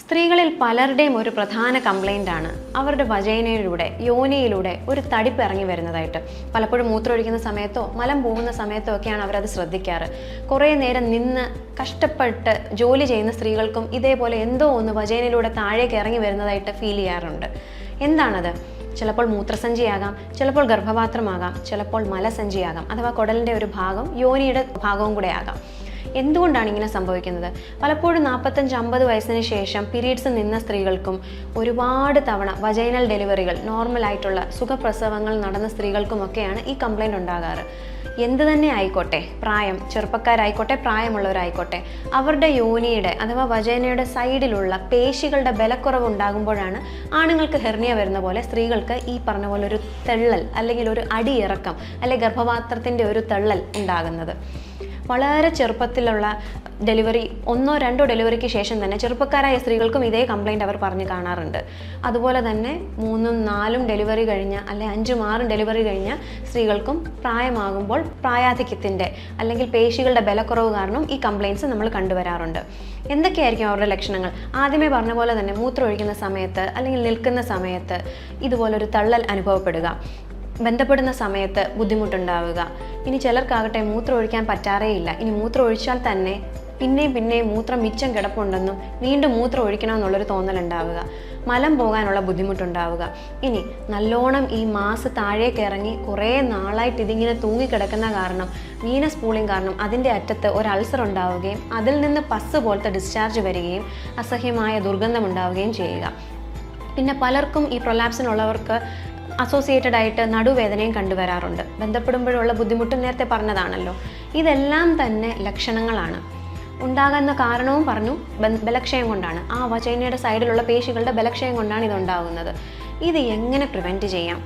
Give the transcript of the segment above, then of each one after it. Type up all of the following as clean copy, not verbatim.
സ്ത്രീകളിൽ പലരുടെയും ഒരു പ്രധാന കംപ്ലൈൻ്റ് ആണ് അവരുടെ വജൈനയിലൂടെ യോനിയിലൂടെ ഒരു തടിപ്പ് ഇറങ്ങി വരുന്നതായിട്ട്. പലപ്പോഴും മൂത്രമൊഴിക്കുന്ന സമയത്തോ മലം പോകുന്ന സമയത്തോ ഒക്കെയാണ് അവരത് ശ്രദ്ധിക്കാറ്. കുറേ നേരം നിന്ന് കഷ്ടപ്പെട്ട് ജോലി ചെയ്യുന്ന സ്ത്രീകൾക്കും ഇതേപോലെ എന്തോ ഒന്ന് വജൈനയിലൂടെ താഴേക്ക് ഇറങ്ങി വരുന്നതായിട്ട് ഫീൽ ചെയ്യാറുണ്ട്. എന്താണത്? ചിലപ്പോൾ മൂത്രസഞ്ചിയാകാം, ചിലപ്പോൾ ഗർഭപാത്രമാകാം, ചിലപ്പോൾ മലസഞ്ചിയാകാം, അഥവാ കുടലിൻ്റെ ഒരു ഭാഗം യോനിയുടെ ഭാഗവും കൂടെ ആകാം. എന്തുകൊണ്ടാണ് ഇങ്ങനെ സംഭവിക്കുന്നത്? പലപ്പോഴും 45-50 വയസ്സിന് ശേഷം പീരീഡ്സ് നിന്ന സ്ത്രീകൾക്കും ഒരുപാട് തവണ വജൈനൽ ഡെലിവറികൾ, നോർമലായിട്ടുള്ള സുഖപ്രസവങ്ങൾ നടന്ന സ്ത്രീകൾക്കുമൊക്കെയാണ് ഈ കംപ്ലൈൻറ്റ് ഉണ്ടാകാറ്. എന്ത് തന്നെ ആയിക്കോട്ടെ, പ്രായം, ചെറുപ്പക്കാരായിക്കോട്ടെ, പ്രായമുള്ളവരായിക്കോട്ടെ, അവരുടെ യോനിയുടെ അഥവാ വജൈനയുടെ സൈഡിലുള്ള പേശികളുടെ ബലക്കുറവ് ഉണ്ടാകുമ്പോഴാണ് ആണുങ്ങൾക്ക് ഹെർണിയ വരുന്ന പോലെ സ്ത്രീകൾക്ക് ഈ പറഞ്ഞ പോലെ ഒരു തെള്ളൽ അല്ലെങ്കിൽ ഒരു അടിയിറക്കം അല്ലെങ്കിൽ ഗർഭപാത്രത്തിൻ്റെ ഒരു തെള്ളൽ ഉണ്ടാകുന്നത്. വളരെ ചെറുപ്പത്തിലുള്ള ഡെലിവറി, 1-2 ഡെലിവറിക്ക് ശേഷം തന്നെ ചെറുപ്പക്കാരായ സ്ത്രീകൾക്കും ഇതേ കംപ്ലൈൻറ്റ് അവർ പറഞ്ഞ് കാണാറുണ്ട്. അതുപോലെ തന്നെ 3-4 ഡെലിവറി കഴിഞ്ഞ അല്ലെങ്കിൽ 5-6 ഡെലിവറി കഴിഞ്ഞ സ്ത്രീകൾക്കും പ്രായമാകുമ്പോൾ പ്രായാധിക്യത്തിൻ്റെ അല്ലെങ്കിൽ പേശികളുടെ ബലക്കുറവ് കാരണം ഈ കംപ്ലൈൻറ്റ്സ് നമ്മൾ കണ്ടുവരാറുണ്ട്. എന്തൊക്കെയായിരിക്കും അവരുടെ ലക്ഷണങ്ങൾ? ആദ്യമേ പറഞ്ഞ പോലെ തന്നെ മൂത്രമൊഴിക്കുന്ന സമയത്ത് അല്ലെങ്കിൽ നിൽക്കുന്ന സമയത്ത് ഇതുപോലൊരു തള്ളൽ അനുഭവപ്പെടുക, ബന്ധപ്പെടുന്ന സമയത്ത് ബുദ്ധിമുട്ടുണ്ടാവുക. ഇനി ചിലർക്കാകട്ടെ മൂത്രം ഒഴിക്കാൻ പറ്റാറേയില്ല. ഇനി മൂത്രം ഒഴിച്ചാൽ തന്നെ പിന്നെയും മൂത്രം മിച്ചം കിടപ്പുണ്ടെന്നും വീണ്ടും മൂത്രം ഒഴിക്കണമെന്നുള്ളൊരു തോന്നലുണ്ടാവുക, മലം പോകാനുള്ള ബുദ്ധിമുട്ടുണ്ടാവുക. ഇനി നല്ലോണം ഈ മാസ് താഴേക്ക് ഇറങ്ങി കുറേ നാളായിട്ട് ഇതിങ്ങനെ തൂങ്ങിക്കിടക്കുന്ന കാരണം, വീനസ് പൂളിങ് കാരണം അതിൻ്റെ അറ്റത്ത് ഒരു അൾസർ ഉണ്ടാവുകയും അതിൽ നിന്ന് പസ് പോലത്തെ ഡിസ്ചാർജ് വരികയും അസഹ്യമായ ദുർഗന്ധം ഉണ്ടാവുകയും ചെയ്യുക. പിന്നെ പലർക്കും ഈ പ്രൊലാപ്സിനുള്ളവർക്ക് അസോസിയേറ്റഡ് ആയിട്ട് നടുവേദനയും കണ്ടുവരാറുണ്ട്. ബന്ധപ്പെടുമ്പോഴുള്ള ബുദ്ധിമുട്ടും നേരത്തെ പറഞ്ഞതാണല്ലോ. ഇതെല്ലാം തന്നെ ലക്ഷണങ്ങളാണ്. ഉണ്ടാകുന്ന കാരണവും പറഞ്ഞു, ബലക്ഷയം കൊണ്ടാണ്. ആ വജൈനയുടെ സൈഡിലുള്ള പേശികളുടെ ബലക്ഷയം കൊണ്ടാണ് ഇതുണ്ടാകുന്നത്. ഇത് എങ്ങനെ പ്രിവെൻറ്റ് ചെയ്യാം?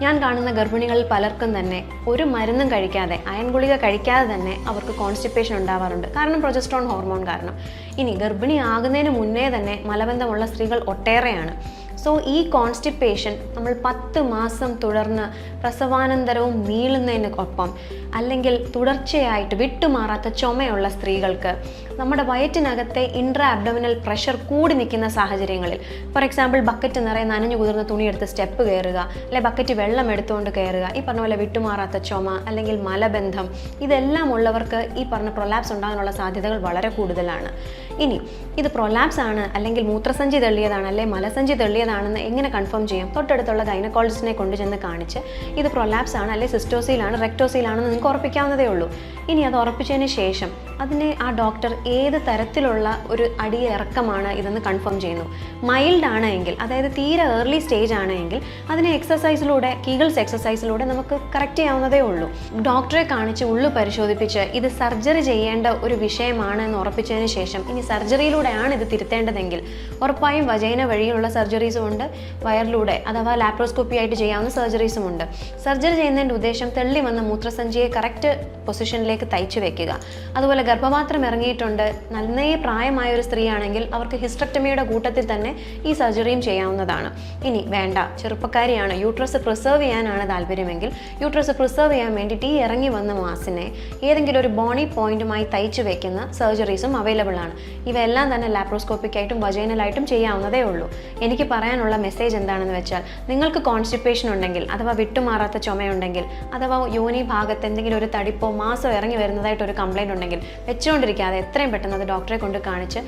ഞാൻ കാണുന്ന ഗർഭിണികളിൽ പലർക്കും തന്നെ ഒരു മരുന്നും കഴിക്കാതെ, അയൺ ഗുളിക കഴിക്കാതെ തന്നെ അവർക്ക് കോൺസ്റ്റിപ്പേഷൻ ഉണ്ടാവാറുണ്ട്. കാരണം പ്രൊജസ്ട്രോൺ ഹോർമോൺ കാരണം. ഇനി ഗർഭിണി ആകുന്നതിന് മുന്നേ തന്നെ മലബന്ധമുള്ള സ്ത്രീകൾ ഒട്ടേറെയാണ്. സോ ഈ കോൺസ്റ്റിപ്പേഷൻ നമ്മൾ 10 മാസം തുടർന്ന് പ്രസവാനന്തരവും നീളുന്നതിനൊപ്പം അല്ലെങ്കിൽ തുടർച്ചയായിട്ട് വിട്ടുമാറാത്ത ചുമയുള്ള സ്ത്രീകൾക്ക് നമ്മുടെ വയറ്റിനകത്തെ ഇൻട്രാ അബ്ഡോമിനൽ പ്രഷർ കൂടി നിൽക്കുന്ന സാഹചര്യങ്ങളിൽ, ഫോർ എക്സാമ്പിൾ ബക്കറ്റ് നിറയെ നനഞ്ഞു കുതിർന്ന തുണിയെടുത്ത് സ്റ്റെപ്പ് കയറുക, അല്ലെങ്കിൽ ബക്കറ്റ് വെള്ളം എടുത്തുകൊണ്ട് കയറുക, ഈ പറഞ്ഞ പോലെ വിട്ടുമാറാത്ത ചുമ അല്ലെങ്കിൽ മലബന്ധം, ഇതെല്ലാം ഉള്ളവർക്ക് ഈ പറഞ്ഞ പ്രൊലാപ്സ് ഉണ്ടാകാനുള്ള സാധ്യതകൾ വളരെ കൂടുതലാണ്. ഇനി ഇത് പ്രൊലാപ്സ് ആണ് അല്ലെങ്കിൽ മൂത്രസഞ്ചി തെള്ളിയതാണ് അല്ലെങ്കിൽ മലസഞ്ചി തെള്ളിയതാണെന്ന് എങ്ങനെ കൺഫേം ചെയ്യാം? തൊട്ടടുത്തുള്ള ഗൈനക്കോളജിസ്റ്റിനെ കൊണ്ടുചെന്ന് കാണിച്ച് ഇത് പ്രൊലാപ്സ് ആണ് അല്ലെങ്കിൽ സിസ്റ്റോസിലാണ് റെക്ടോസിലാണെന്ന് നിങ്ങൾക്ക് ഉറപ്പിക്കാവുന്നതേ ഉള്ളൂ. ഇനി അത് ഉറപ്പിച്ചതിന് ശേഷം അതിനെ ആ ഡോക്ടർ ഏത് തരത്തിലുള്ള ഒരു അടിയിറക്കമാണ് ഇതെന്ന് കൺഫേം ചെയ്യുന്നു. മൈൽഡ് ആണ് എങ്കിൽ, അതായത് തീരെ ഏർലി സ്റ്റേജ് ആണ് എങ്കിൽ അതിനെ എക്സസൈസിലൂടെ, കീഗിൾസ് എക്സസൈസിലൂടെ നമുക്ക് കറക്റ്റ് ചെയ്യാവുന്നതേ ഉള്ളൂ. ഡോക്ടറെ കാണിച്ച് ഉള്ളു പരിശോധിപ്പിച്ച് ഇത് സർജറി ചെയ്യേണ്ട ഒരു വിഷയമാണ് എന്ന് ഉറപ്പിച്ചതിന് ശേഷം ഇനി സർജറിയിലൂടെയാണ് ഇത് തിരുത്തേണ്ടതെങ്കിൽ ഉറപ്പായും വജൈന വഴിയുള്ള സർജറീസും ഉണ്ട്, വയറിലൂടെ അഥവാ ലാപ്രോസ്കോപ്പി ആയിട്ട് ചെയ്യാവുന്ന സർജറീസും ഉണ്ട്. സർജറി ചെയ്യുന്നതിൻ്റെ ഉദ്ദേശം തെള്ളി വന്ന മൂത്രസഞ്ചിയെ കറക്റ്റ് പൊസിഷനിലേക്ക് തയ്ച്ചു വെക്കുക. അതുപോലെ ഗർഭപാത്രം ഇറങ്ങിയിട്ടുണ്ട്, നന്നേ പ്രായമായ ഒരു സ്ത്രീയാണെങ്കിൽ അവർക്ക് ഹിസ്റ്റക്ടമിയുടെ കൂട്ടത്തിൽ തന്നെ ഈ സർജറിയും ചെയ്യാവുന്നതാണ്. ഇനി വേണ്ട, ചെറുപ്പക്കാരിയാണ്, യൂട്രസ് പ്രിസർവ് ചെയ്യാനാണ് താല്പര്യമെങ്കിൽ യൂട്രസ് പ്രിസർവ് ചെയ്യാൻ വേണ്ടിയിട്ട് ഈ ഇറങ്ങി വന്ന മാസിനെ ഏതെങ്കിലും ഒരു ബോണി പോയിന്റുമായി തയ്ച്ചു വെക്കുന്ന സർജറീസും അവൈലബിൾ ആണ്. ഇവയെല്ലാം തന്നെ ലാപ്രോസ്കോപ്പിക് ആയിട്ടും വജൈനലായിട്ടും ചെയ്യാവുന്നതേ ഉള്ളൂ. എനിക്ക് പറയാനുള്ള മെസ്സേജ് എന്താണെന്ന് വെച്ചാൽ, നിങ്ങൾക്ക് കോൺസ്റ്റിപ്പേഷൻ ഉണ്ടെങ്കിൽ അഥവാ വിട്ടുമാറാത്ത ചുമയുണ്ടെങ്കിൽ അഥവാ യോനി ഭാഗത്ത് എന്തെങ്കിലും ഒരു തടിപ്പോ മാസോ ഇറങ്ങി വരുന്നതായിട്ടൊരു കംപ്ലൈൻറ്റ് ഉണ്ടെങ്കിൽ വെച്ചുകൊണ്ടിരിക്കാതെ എത്രയും പെട്ടെന്ന് അത് ഡോക്ടറെ കൊണ്ട് കാണിച്ച്